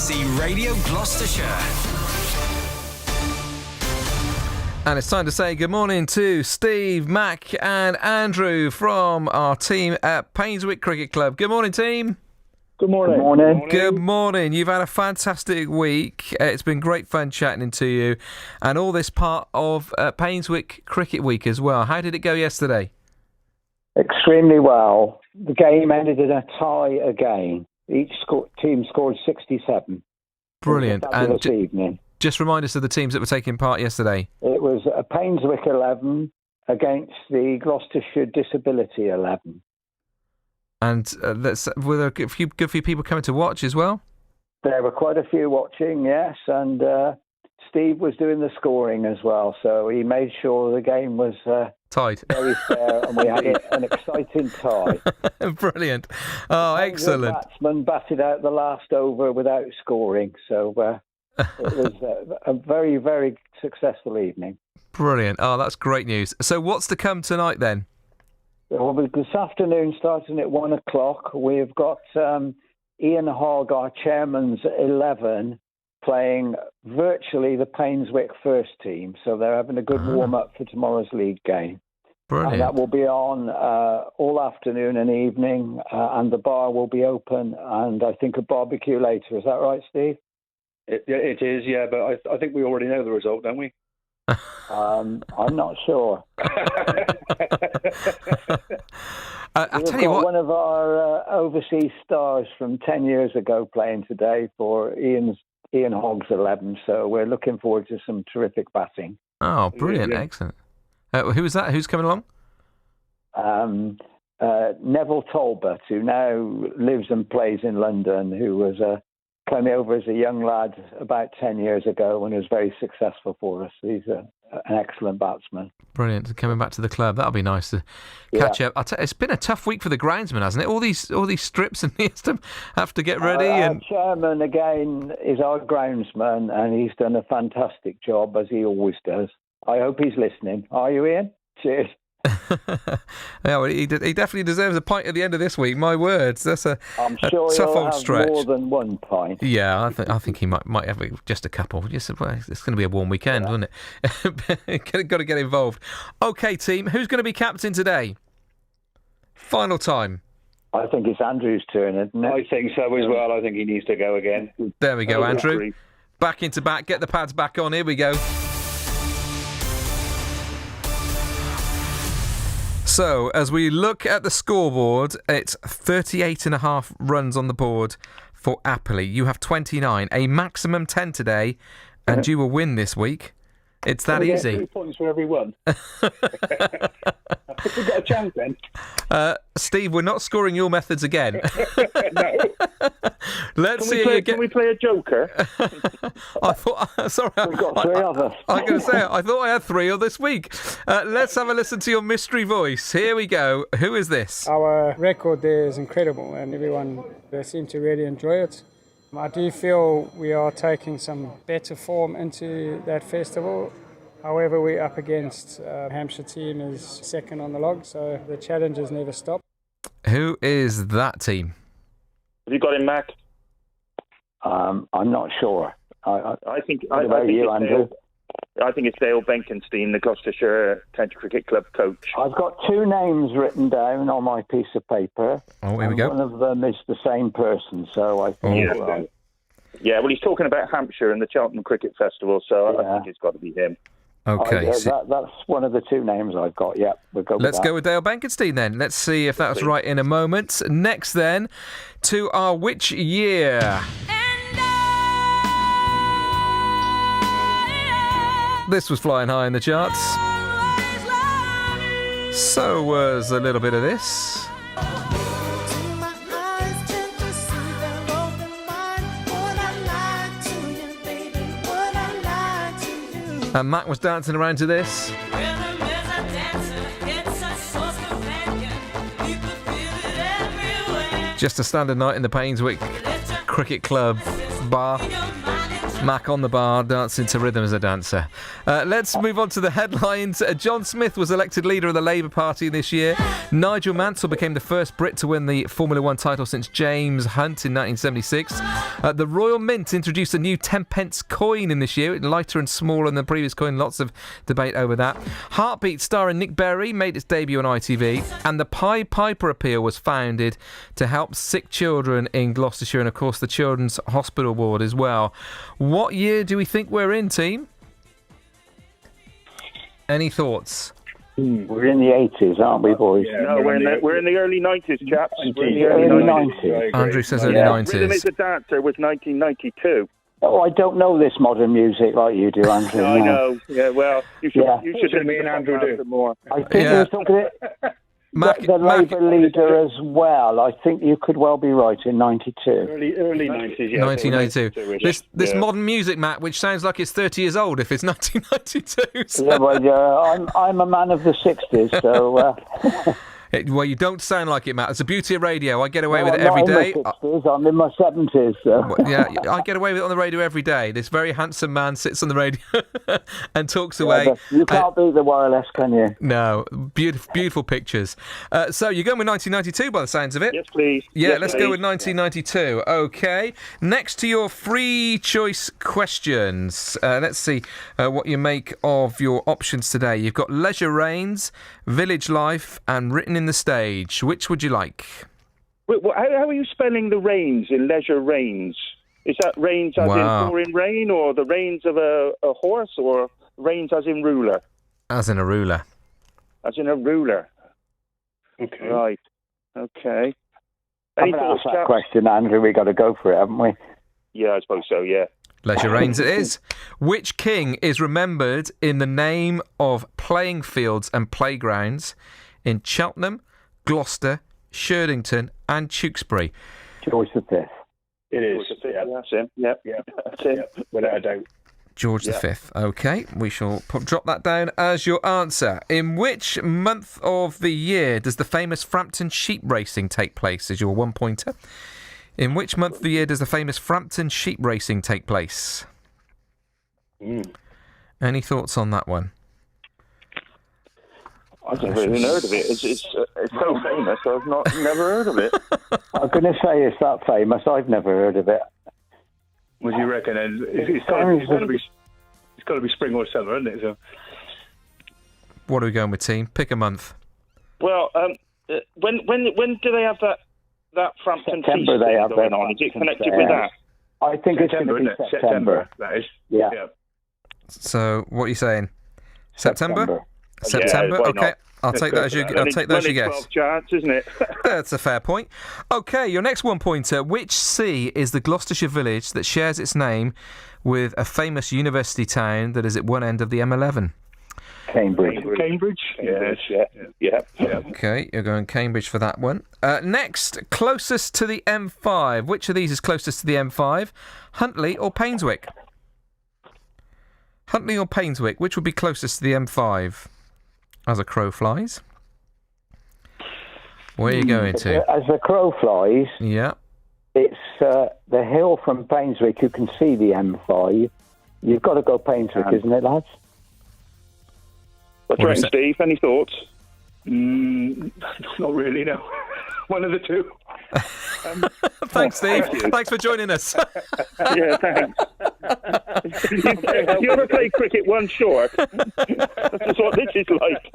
BBC Radio Gloucestershire. And it's time to say good morning to Steve, Mac and Andrew from our team at Painswick Cricket Club. Good morning, team. Good morning. Good morning. Good morning. You've had a fantastic week. It's been great fun chatting to you, and all this part of Painswick Cricket Week as well. How did it go yesterday? Extremely well. The game ended in a tie again. Each team scored 67. Brilliant. It was a fabulous evening. Just remind us of the teams that were taking part yesterday. It was a Painswick 11 against the Gloucestershire Disability 11. And were there a good few people coming to watch as well? There were quite a few watching, yes, and Steve was doing the scoring as well, so he made sure the game was tied, very fair, and we had an exciting tie. Brilliant. Oh, excellent. The batsman batted out the last over without scoring, so it was a very, very successful evening. Brilliant. Oh, that's great news. So what's to come tonight then? Well, this afternoon, starting at 1 o'clock, we've got Ian Hogg, our chairman's 11, playing virtually the Painswick first team. So they're having a good warm-up for tomorrow's league game. Brilliant. And that will be on all afternoon and evening, and the bar will be open, and I think a barbecue later. Is that right, Steve? It is, yeah, but I think we already know the result, don't we? I'm not sure. I tell you what, one of our overseas stars from 10 years ago playing today for Ian Hogg's 11, so we're looking forward to some terrific batting. Oh, brilliant, yeah. Excellent. Who is that? Who's coming along? Neville Talbot, who now lives and plays in London, who was came over as a young lad about 10 years ago and was very successful for us. He's an excellent batsman. Brilliant. Coming back to the club, that'll be nice to catch up. It's been a tough week for the groundsman, hasn't it? All these strips and he has to have to get ready. Our chairman, again, is our groundsman, and he's done a fantastic job, as he always does. I hope he's listening. Are you, Ian? Cheers. Yeah, well, he definitely deserves a pint at the end of this week. My words, that's I'm sure tough he'll old have stretch. More than one pint. Yeah, I think he might have just a couple. It's going to be a warm weekend, isn't it? Got to get involved. Okay, team, who's going to be captain today? Final time. I think it's Andrew's turn, isn't it? I think so as well. I think he needs to go again. There we go, Andrew. Back into bat. Get the pads back on. Here we go. So, as we look at the scoreboard, it's 38.5 runs on the board for Apperley. You have 29, a maximum 10 today, and you will win this week. It's that easy. 3 points for every one. I think we've got a chance then. Steve, we're not scoring your methods again. No. Can we play a joker? I thought. Sorry, We've got 3 of us. I'm going to say, I thought I had 3 of this week. Let's have a listen to your mystery voice. Here we go. Who is this? Our record there is incredible, and everyone they seem to really enjoy it. I do feel we are taking some better form into that festival. However, we're up against Hampshire team is second on the log, so the challenges never stop. Who is that team? Have you got him, Mac? I'm not sure. I think Andrew? I think it's Dale Benkenstein, the Gloucestershire County Cricket Club coach. I've got 2 names written down on my piece of paper. Oh, here we go. One of them is the same person, so I think... Yeah, well, he's talking about Hampshire and the Cheltenham Cricket Festival, so I think it's got to be him. Okay. That's one of the 2 names I've got, yeah. Let's go with Dale Benkenstein then. Let's see if that's right in a moment. Next then, to our Which Year? This was flying high in the charts. So was a little bit of this. And Matt was dancing around to this. Just a standard night in the Painswick Cricket Club bar. Mac on the bar, dancing to rhythm as a dancer. Let's move on to the headlines. John Smith was elected leader of the Labour Party this year. Nigel Mansell became the first Brit to win the Formula One title since James Hunt in 1976. The Royal Mint introduced a new 10-pence coin in this year, lighter and smaller than the previous coin. Lots of debate over that. Heartbeat starring Nick Berry made its debut on ITV. And the Pied Piper Appeal was founded to help sick children in Gloucestershire and, of course, the Children's Hospital Board as well. What year do we think we're in, team? Any thoughts? We're in the 80s, aren't we, boys? Yeah, no, we're in the early 90s, chaps. We're in the early 90s. Andrew says early 90s. Rhythm is a Dancer was 1992. Oh, I don't know this modern music like you do, Andrew. I know. Yeah, well, you should me and Andrew do more. I think you're talking the Labour leader as well. I think you could well be right in 92. Early 90s, yeah. 1992. This modern music, Matt, which sounds like it's 30 years old if it's 1992. So. Yeah, well, I'm a man of the 60s, so... Well, you don't sound like it, Matt. It's the beauty of radio. I get away with it every day. I'm in my 70s. So. Yeah, I get away with it on the radio every day. This very handsome man sits on the radio and talks away. You can't beat the wireless, can you? No. Beautiful pictures. So you're going with 1992 by the sounds of it? Yes, please. Yeah, yes, let's please. go with 1992. Okay. Next to your free choice questions, let's see what you make of your options today. You've got Leisure Reigns, Village Life, and Written in the Stage. Which would you like? Wait, how are you spelling the reins in Leisure Reins? Is that reins as in pouring rain, or the reins of a horse, or reins as in ruler? As in a ruler. As in a ruler. Okay. Right. Okay. Any thoughts, that question, Andrew? We got to go for it, haven't we? Yeah, I suppose so. Yeah. Leisure Reigns it is. Which king is remembered in the name of playing fields and playgrounds in Cheltenham, Gloucester, Sherdington and Tewkesbury? George V. It is. Yeah, that's him. Yep. That's him. Without a doubt. George V. Okay, we shall drop that down as your answer. In which month of the year does the famous Frampton sheep racing take place? Is your 1 pointer. In which month of the year does the famous Frampton sheep racing take place? Any thoughts on that one? I've never even heard of it. It's so famous. I've never heard of it. I'm going to say it's that famous. I've never heard of it. What do you reckon? It's got to be spring or summer, isn't it? So. What are we going with, team? Pick a month. Well, when do they have that Frampton September feast they have going on? Is it connected with that? I think September, it's going to be September. That is. Yeah. So what are you saying? September? Yeah, okay. I'll take that as your guess. 12 chance, isn't it? That's a fair point. Okay, your next 1 pointer. Which sea is the Gloucestershire village that shares its name with a famous university town that is at one end of the M11? Cambridge. Yes. Yeah. Okay, you're going Cambridge for that one. Next, closest to the M5. Which of these is closest to the M5? Huntley or Painswick? Huntley or Painswick? Which would be closest to the M5? As a crow flies. Where are you going to? As the crow flies, yeah. It's the hill from Painswick. You can see the M5. You've got to go Painswick, isn't it, lads? What's right, Steve? Any thoughts? Not really, no. One of the two. Thanks, Steve. Thanks for joining us. Yeah, thanks. You ever play cricket one short? That's what this is like.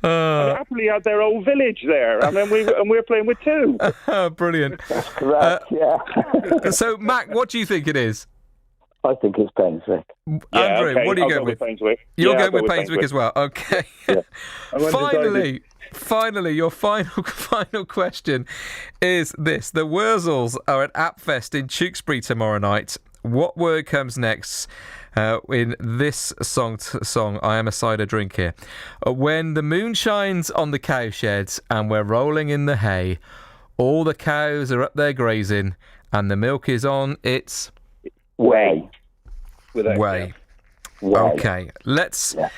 Apperley had their old village there, and then we're playing with two. Brilliant. That's correct, yeah. So, Mac, what do you think it is? I think it's Painswick. Yeah, Andrew, what are you going with? Painswick. You're going with Painswick as well. Okay. Yeah. Finally, your final question is this. The Wurzels are at Appfest in Tewkesbury tomorrow night. What word comes next in this song, I Am a Cider Drink Here? When the moon shines on the cowsheds and we're rolling in the hay, all the cows are up there grazing and the milk is on its... Way. Way. Okay, let's... Yeah.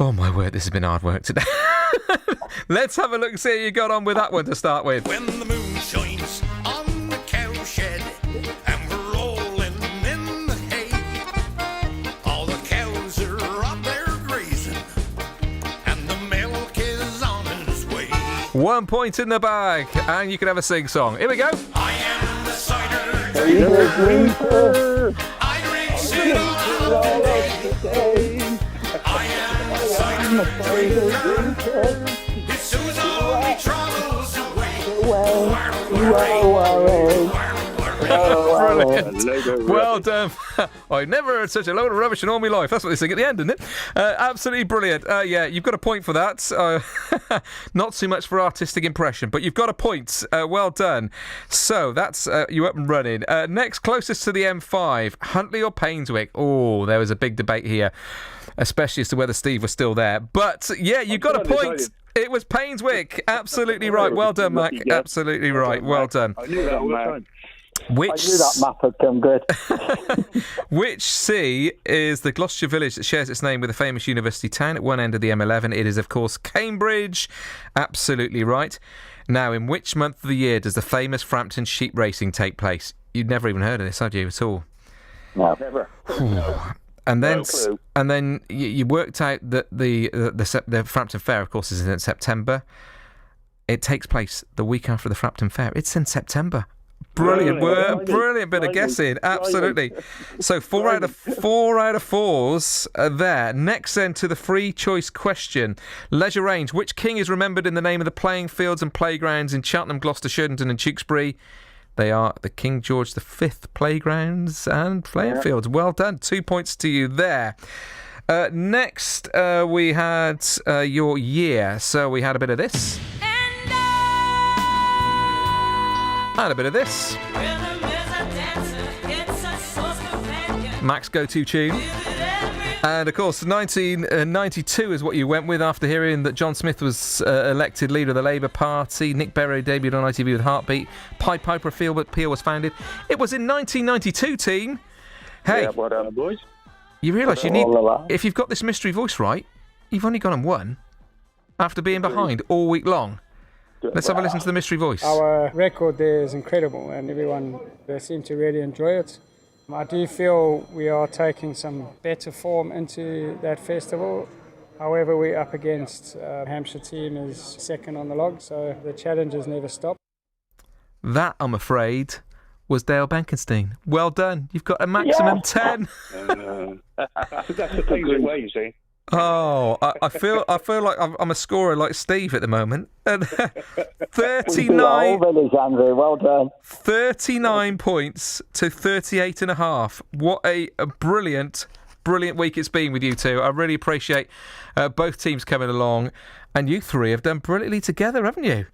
Oh, my word, this has been hard work today. Let's have a look and see how you got on with that one to start with. When the moon shines on the cowshed and we're 1 point in the bag, and you can have a sing-song. Here we go. I am the cider Drinker. I drink cider all day. I am the cider it soothes all my troubles away. Brilliant. Well done. I've never heard such a load of rubbish in all my life. That's what they sing at the end, isn't it? Absolutely brilliant. Yeah, you've got a point for that. Not too much for artistic impression, but you've got a point. Well done. So that's you up and running. Next, closest to the M5, Huntley or Painswick? Oh, there was a big debate here, especially as to whether Steve was still there. But yeah, you got a point. It was Painswick. Absolutely right. Well done, Mac. Absolutely right. Well done. I knew that all the time. I knew that map had come good. Which sea is the Gloucestershire village that shares its name with a famous university town at one end of the M11? It is, of course, Cambridge. Absolutely right. Now, in which month of the year does the famous Frampton sheep racing take place? You've never even heard of this, had you, at all? No, never. And then you worked out that the Frampton Fair, of course, is in September. It takes place the week after the Frampton Fair. It's in September. Brilliant work, brilliant bit of guessing. Absolutely. So 4 out of 4s there. Next then to the free choice question. Leisure Range. Which king is remembered in the name of the playing fields and playgrounds in Cheltenham, Gloucester, Sherdington and Tewkesbury? They are the King George V playgrounds and playing fields. Well done. 2 points to you there. Next, we had your year. So we had a bit of this. And a bit of this. Mac's go-to tune. And, of course, 1992 is what you went with after hearing that John Smith was elected leader of the Labour Party. Nick Berry debuted on ITV with Heartbeat. Pied Piper Peel was founded. It was in 1992, team. Hey, Yeah, well done, boys. you realise you need... If you've got this mystery voice right, you've only gone and won after being behind all week long. Let's have a listen to the mystery voice. Our record there is incredible, and everyone they seem to really enjoy it. I do feel we are taking some better form into that festival. However, we're up against Hampshire team is second on the log, so the challenges never stop. That, I'm afraid, was Dale Benkenstein. Well done. You've got a maximum 10. That's the thing way, you see. Oh, I feel like I'm a scorer like Steve at the moment. 39. Andrew. Well done. 39 points to 38.5. What a brilliant week it's been with you two. I really appreciate both teams coming along, and you three have done brilliantly together, haven't you?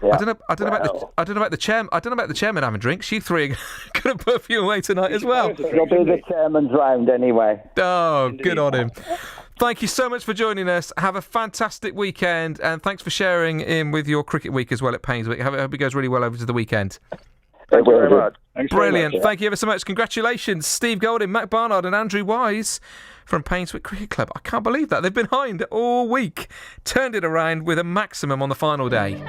Yeah. I don't know about the chairman having drinks. You three are going to put a few away tonight as well. It'll be the chairman's round anyway. Oh, good on him. Thank you so much for joining us. Have a fantastic weekend, and thanks for sharing in with your cricket week as well at Painswick. I hope it goes really well over to the weekend. Thank you very much. Brilliant. Thank you ever so much. Congratulations, Steve Golding, Mac Barnard and Andrew Wise from Painswick Cricket Club. I can't believe that. They've been behind all week. Turned it around with a maximum on the final day.